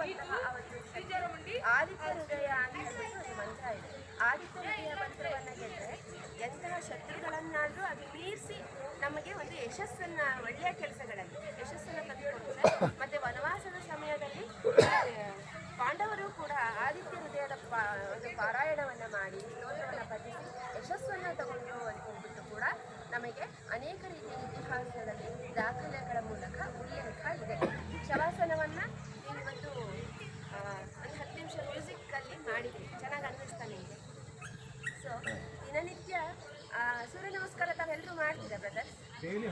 ಹೇಳುವಂತಹ ಆ ಒಂದು ಆದಿತ್ಯ ಹೃದಯ ಅಂತ ಹೇಳ್ಬಿಟ್ಟು ಒಂದು ಮಂತ್ರ ಇದೆ. ಆದಿತ್ಯ ಹೃದಯ ಮಂತ್ರವನ್ನು ಗೆದ್ದರೆ ಎಂತಹ ಶತ್ರುಗಳನ್ನಾದರೂ ಅದು ಮೀರಿಸಿ ನಮಗೆ ಒಂದು ಯಶಸ್ಸನ್ನು, ಒಳ್ಳೆಯ ಕೆಲಸಗಳಲ್ಲಿ ಯಶಸ್ಸನ್ನು ತಂದುಕೊಡುತ್ತೆ. ಮತ್ತು ವನವಾಸದ ಸಮಯದಲ್ಲಿ ಪಾಂಡವರು ಕೂಡ ಆದಿತ್ಯ ಹೃದಯದ ಒಂದು ಪಾರಾಯಣವನ್ನು ಮಾಡಿ ಸ್ತೋತ್ರವನ್ನು ಪಠಿಸಿ ಯಶಸ್ಸನ್ನು ತಗೊಂಡು ಹೋಗ್ಬಿಟ್ಟು ಕೂಡ ನಮಗೆ ಅನೇಕ ರೀತಿಯ ಇತಿಹಾಸದಲ್ಲಿ ದಾಖಲೆಗಳ ಮೂಲಕ ಉಲ್ಲೇಖ ಇದೆ. ಶವಾಸನವನ್ನು ನೀವಿವತ್ತು ಒಂದು 10 ನಿಮಿಷ ಮ್ಯೂಸಿಕ್ಕಲ್ಲಿ ಮಾಡಿದ್ರಿ, ಚೆನ್ನಾಗಿ ಅನ್ನಿಸ್ತಾ ನಿಮಗೆ. ಸೊ ದಿನನಿತ್ಯ ಸೂರ್ಯ ನಮಸ್ಕಾರ ತಾವೆಲ್ಲರೂ ಮಾಡ್ತೀರಾ ಬ್ರದರ್ಸ್? ಡೈಲಿ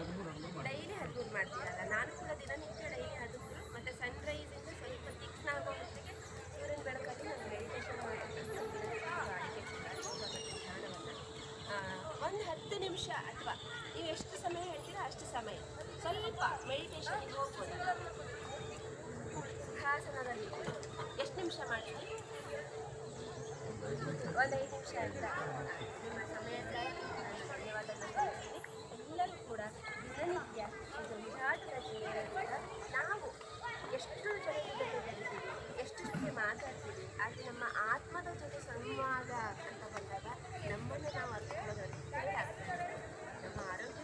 13 ಮಾಡ್ತೀರಲ್ಲ? ನಾನು ಕೂಡ ದಿನನಿತ್ಯ ಡೈಲಿ 13 ಮತ್ತು ಸನ್ರೈಸಿಂದ ಸ್ವಲ್ಪ ತಿಕ್ನ ಆಗೋ ಹೊತ್ತಿಗೆ ಸೂರ್ಯನ ಬೆಳಕಲ್ಲಿ ನಾನು ಮೆಡಿಟೇಷನ್ ಮಾಡ್ತೀನಿ. ಒಂದು 10 ನಿಮಿಷ ಅಥವಾ ನೀವು ಎಷ್ಟು ಸಮಯ ಹೇಳ್ತೀರಾ ಅಷ್ಟು ಸಮಯ ಸ್ವಲ್ಪ ಮೆಡಿಟೇಷನ್ಗೆ ಹೋಗ್ಬೋದು. ಸುಖಾಸನದಲ್ಲಿ ಎಷ್ಟು ನಿಮಿಷ ಮಾಡ್ತೀವಿ? ಒಂದು 5 ನಿಮಿಷ ಅಂತ ನಿಮ್ಮ ಸಮಯಕ್ಕಾಗಿ ನಾನು ಧನ್ಯವಾದಗಳನ್ನು ಹೇಳ್ತೀನಿ. ಎಲ್ಲರೂ ಕೂಡ ದಿನನಿತ್ಯ ಇದು ವಿರಾಟದ ಜೀವನದಿಂದ ನಾವು ಎಷ್ಟು ಜನರ ಜೊತೆ ಬೆಳಿತೀವಿ, ಎಷ್ಟು ಜೊತೆ ಮಾತಾಡ್ತೀವಿ, ಆದರೆ ನಮ್ಮ ಆತ್ಮದ ಜೊತೆ ಸಂವಾದ ಅಂತ ಬಂದಾಗ ನಮ್ಮನ್ನು ನಾವು ಅರ್ಥಕೊಳ್ಳೋದು ಸರಿ ಆಗ್ತದೆ. ನಮ್ಮ ಆರೋಗ್ಯ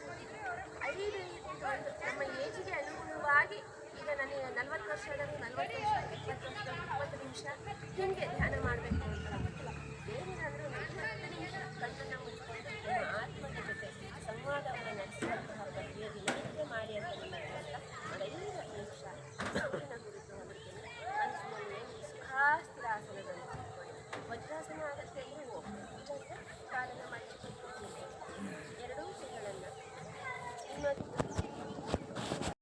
ನಮ್ಮ ಏಜಿಗೆ ಅನುಗುಣವಾಗಿ ಈಗ ನನಗೆ 40 ವರ್ಷದವರು 40 ವರ್ಷ, 20 ವರ್ಷದವರು 20 ನಿಮಿಷ ಹೀಗೆ ಧ್ಯಾನ ಮಾಡಬೇಕು ಅಂತ ಏನಿಲ್ಲ ಅಂದರೂ 10 ನಿಮಿಷ ಕಣ್ಣನ್ನು ಮುಚ್ಚಿಕೊಂಡು ನಮ್ಮ ಆತ್ಮದ ಜೊತೆ ಸಂವಾದವನ್ನು ನಡೆಸಬೇಕು.